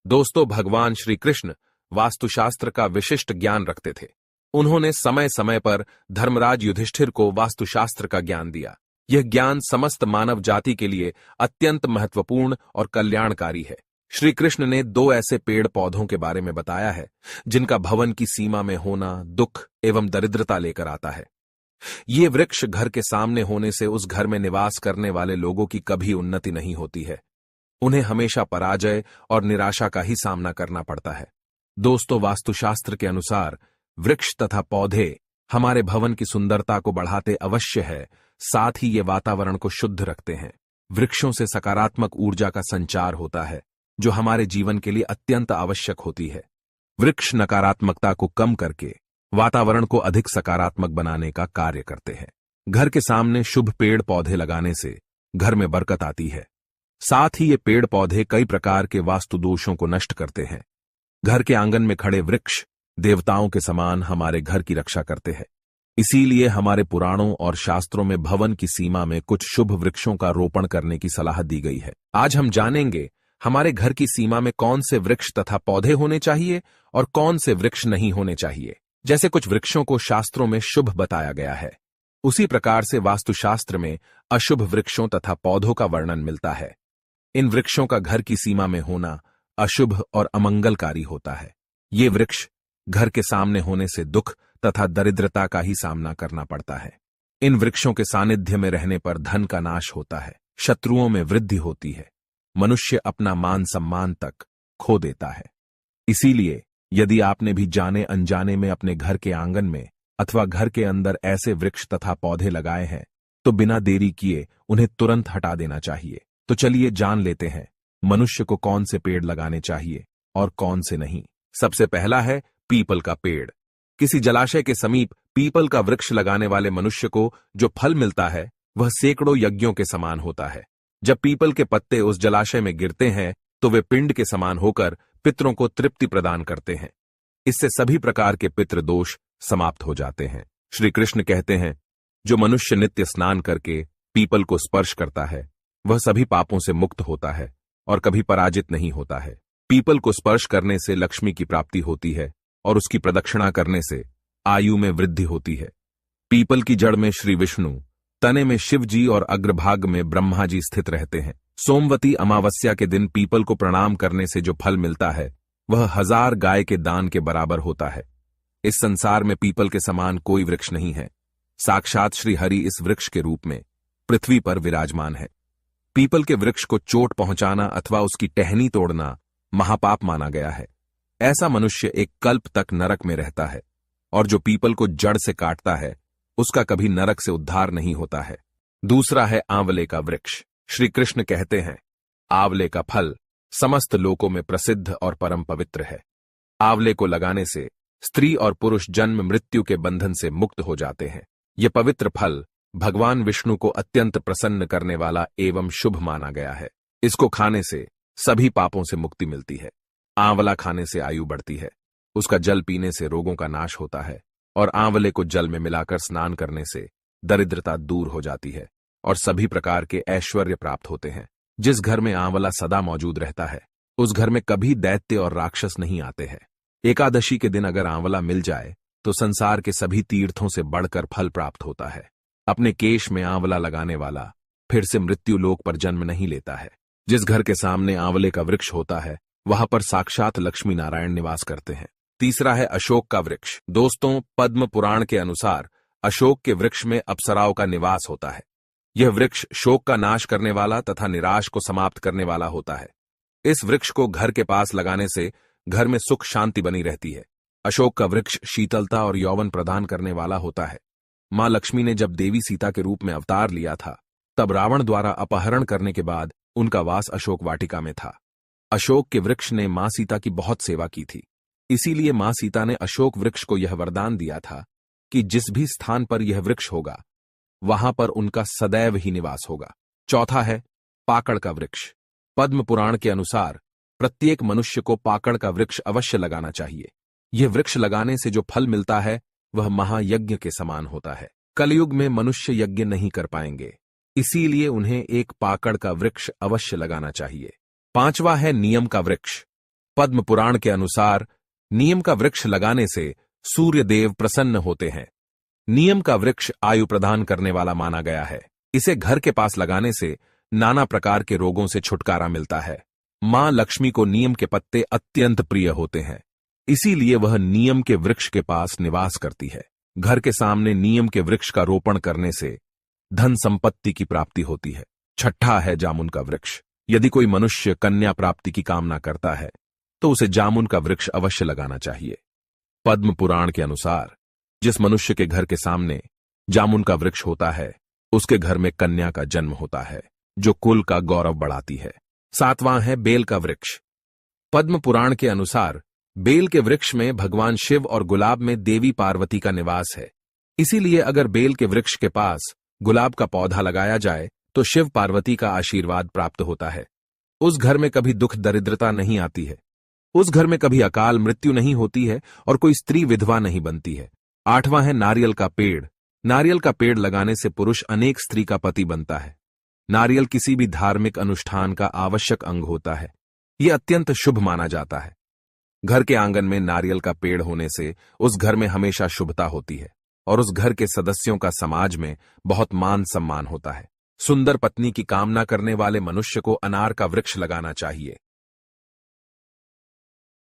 दोस्तों, भगवान श्री कृष्ण वास्तुशास्त्र का विशिष्ट ज्ञान रखते थे। उन्होंने समय समय पर धर्मराज युधिष्ठिर को वास्तुशास्त्र का ज्ञान दिया। यह ज्ञान समस्त मानव जाति के लिए अत्यंत महत्वपूर्ण और कल्याणकारी है। श्री कृष्ण ने दो ऐसे पेड़ पौधों के बारे में बताया है जिनका भवन की सीमा में होना दुख एवं दरिद्रता लेकर आता है। ये वृक्ष घर के सामने होने से उस घर में निवास करने वाले लोगों की कभी उन्नति नहीं होती है। उन्हें हमेशा पराजय और निराशा का ही सामना करना पड़ता है। दोस्तों, वास्तुशास्त्र के अनुसार वृक्ष तथा पौधे हमारे भवन की सुंदरता को बढ़ाते अवश्य है, साथ ही ये वातावरण को शुद्ध रखते हैं। वृक्षों से सकारात्मक ऊर्जा का संचार होता है, जो हमारे जीवन के लिए अत्यंत आवश्यक होती है। वृक्ष नकारात्मकता को कम करके वातावरण को अधिक सकारात्मक बनाने का कार्य करते हैं। घर के सामने शुभ पेड़ पौधे लगाने से घर में बरकत आती है। साथ ही ये पेड़ पौधे कई प्रकार के वास्तु दोषों को नष्ट करते हैं। घर के आंगन में खड़े वृक्ष देवताओं के समान हमारे घर की रक्षा करते हैं। इसीलिए हमारे पुराणों और शास्त्रों में भवन की सीमा में कुछ शुभ वृक्षों का रोपण करने की सलाह दी गई है। आज हम जानेंगे हमारे घर की सीमा में कौन से वृक्ष तथा पौधे होने चाहिए और कौन से वृक्ष नहीं होने चाहिए। जैसे कुछ वृक्षों को शास्त्रों में शुभ बताया गया है, उसी प्रकार से वास्तुशास्त्र में अशुभ वृक्षों तथा पौधों का वर्णन मिलता है। इन वृक्षों का घर की सीमा में होना अशुभ और अमंगलकारी होता है। ये वृक्ष घर के सामने होने से दुख तथा दरिद्रता का ही सामना करना पड़ता है। इन वृक्षों के सानिध्य में रहने पर धन का नाश होता है, शत्रुओं में वृद्धि होती है, मनुष्य अपना मान सम्मान तक खो देता है। इसीलिए यदि आपने भी जाने अनजाने में अपने घर के आंगन में अथवा घर के अंदर ऐसे वृक्ष तथा पौधे लगाए हैं, तो बिना देरी किए उन्हें तुरंत हटा देना चाहिए। तो चलिए जान लेते हैं मनुष्य को कौन से पेड़ लगाने चाहिए और कौन से नहीं। सबसे पहला है पीपल का पेड़। किसी जलाशय के समीप पीपल का वृक्ष लगाने वाले मनुष्य को जो फल मिलता है वह सैकड़ों यज्ञों के समान होता है। जब पीपल के पत्ते उस जलाशय में गिरते हैं तो वे पिंड के समान होकर पितरों को तृप्ति प्रदान करते हैं। इससे सभी प्रकार के पितृ दोष समाप्त हो जाते हैं। श्री कृष्ण कहते हैं, जो मनुष्य नित्य स्नान करके पीपल को स्पर्श करता है वह सभी पापों से मुक्त होता है और कभी पराजित नहीं होता है। पीपल को स्पर्श करने से लक्ष्मी की प्राप्ति होती है और उसकी प्रदक्षिणा करने से आयु में वृद्धि होती है। पीपल की जड़ में श्री विष्णु, तने में शिव जी और अग्रभाग में ब्रह्मा जी स्थित रहते हैं। सोमवती अमावस्या के दिन पीपल को प्रणाम करने से जो फल मिलता है वह 1000 गाय के दान के बराबर होता है। इस संसार में पीपल के समान कोई वृक्ष नहीं है। साक्षात श्री हरि इस वृक्ष के रूप में पृथ्वी पर विराजमान है। पीपल के वृक्ष को चोट पहुंचाना अथवा उसकी टहनी तोड़ना महापाप माना गया है। ऐसा मनुष्य एक कल्प तक नरक में रहता है और जो पीपल को जड़ से काटता है उसका कभी नरक से उद्धार नहीं होता है। दूसरा है आंवले का वृक्ष। श्री कृष्ण कहते हैं, आंवले का फल समस्त लोकों में प्रसिद्ध और परम पवित्र है। आंवले को लगाने से स्त्री और पुरुष जन्म मृत्यु के बंधन से मुक्त हो जाते हैं। यह पवित्र फल भगवान विष्णु को अत्यंत प्रसन्न करने वाला एवं शुभ माना गया है। इसको खाने से सभी पापों से मुक्ति मिलती है। आंवला खाने से आयु बढ़ती है, उसका जल पीने से रोगों का नाश होता है और आंवले को जल में मिलाकर स्नान करने से दरिद्रता दूर हो जाती है और सभी प्रकार के ऐश्वर्य प्राप्त होते हैं। जिस घर में आंवला सदा मौजूद रहता है उस घर में कभी दैत्य और राक्षस नहीं आते हैं। एकादशी के दिन अगर आंवला मिल जाए तो संसार के सभी तीर्थों से बढ़कर फल प्राप्त होता है। अपने केश में आंवला लगाने वाला फिर से मृत्यु लोक पर जन्म नहीं लेता है। जिस घर के सामने आंवले का वृक्ष होता है वहां पर साक्षात लक्ष्मी नारायण निवास करते हैं। तीसरा है अशोक का वृक्ष। दोस्तों, पद्म पुराण के अनुसार अशोक के वृक्ष में अप्सराओं का निवास होता है। यह वृक्ष शोक का नाश करने वाला तथा निराश को समाप्त करने वाला होता है। इस वृक्ष को घर के पास लगाने से घर में सुख शांति बनी रहती है। अशोक का वृक्ष शीतलता और यौवन प्रदान करने वाला होता है। मां लक्ष्मी ने जब देवी सीता के रूप में अवतार लिया था तब रावण द्वारा अपहरण करने के बाद उनका वास अशोक वाटिका में था। अशोक के वृक्ष ने मां सीता की बहुत सेवा की थी। इसीलिए मां सीता ने अशोक वृक्ष को यह वरदान दिया था कि जिस भी स्थान पर यह वृक्ष होगा वहां पर उनका सदैव ही निवास होगा। चौथा है पाकड़ का वृक्ष। पद्म पुराण के अनुसार प्रत्येक मनुष्य को पाकड़ का वृक्ष अवश्य लगाना चाहिए। यह वृक्ष लगाने से जो फल मिलता है वह महायज्ञ के समान होता है। कलयुग में मनुष्य यज्ञ नहीं कर पाएंगे, इसीलिए उन्हें एक पाकड़ का वृक्ष अवश्य लगाना चाहिए। पांचवा है नियम का वृक्ष। पद्म पुराण के अनुसार नीम का वृक्ष लगाने से सूर्य देव प्रसन्न होते हैं। नीम का वृक्ष आयु प्रदान करने वाला माना गया है। इसे घर के पास लगाने से नाना प्रकार के रोगों से छुटकारा मिलता है। मां लक्ष्मी को नीम के पत्ते अत्यंत प्रिय होते हैं, इसीलिए वह नीम के वृक्ष के पास निवास करती है। घर के सामने नीम के वृक्ष का रोपण करने से धन संपत्ति की प्राप्ति होती है। छठा है जामुन का वृक्ष। यदि कोई मनुष्य कन्या प्राप्ति की कामना करता है तो उसे जामुन का वृक्ष अवश्य लगाना चाहिए। पद्म पुराण के अनुसार जिस मनुष्य के घर के सामने जामुन का वृक्ष होता है उसके घर में कन्या का जन्म होता है, जो कुल का गौरव बढ़ाती है। सातवां है बेल का वृक्ष। पद्म पुराण के अनुसार बेल के वृक्ष में भगवान शिव और गुलाब में देवी पार्वती का निवास है। इसीलिए अगर बेल के वृक्ष के पास गुलाब का पौधा लगाया जाए तो शिव पार्वती का आशीर्वाद प्राप्त होता है। उस घर में कभी दुख दरिद्रता नहीं आती है, उस घर में कभी अकाल मृत्यु नहीं होती है और कोई स्त्री विधवा नहीं बनती है। आठवां है नारियल का पेड़। नारियल का पेड़ लगाने से पुरुष अनेक स्त्री का पति बनता है। नारियल किसी भी धार्मिक अनुष्ठान का आवश्यक अंग होता है। यह अत्यंत शुभ माना जाता है। घर के आंगन में नारियल का पेड़ होने से उस घर में हमेशा शुभता होती है और उस घर के सदस्यों का समाज में बहुत मान सम्मान होता है। सुंदर पत्नी की कामना करने वाले मनुष्य को अनार का वृक्ष लगाना चाहिए।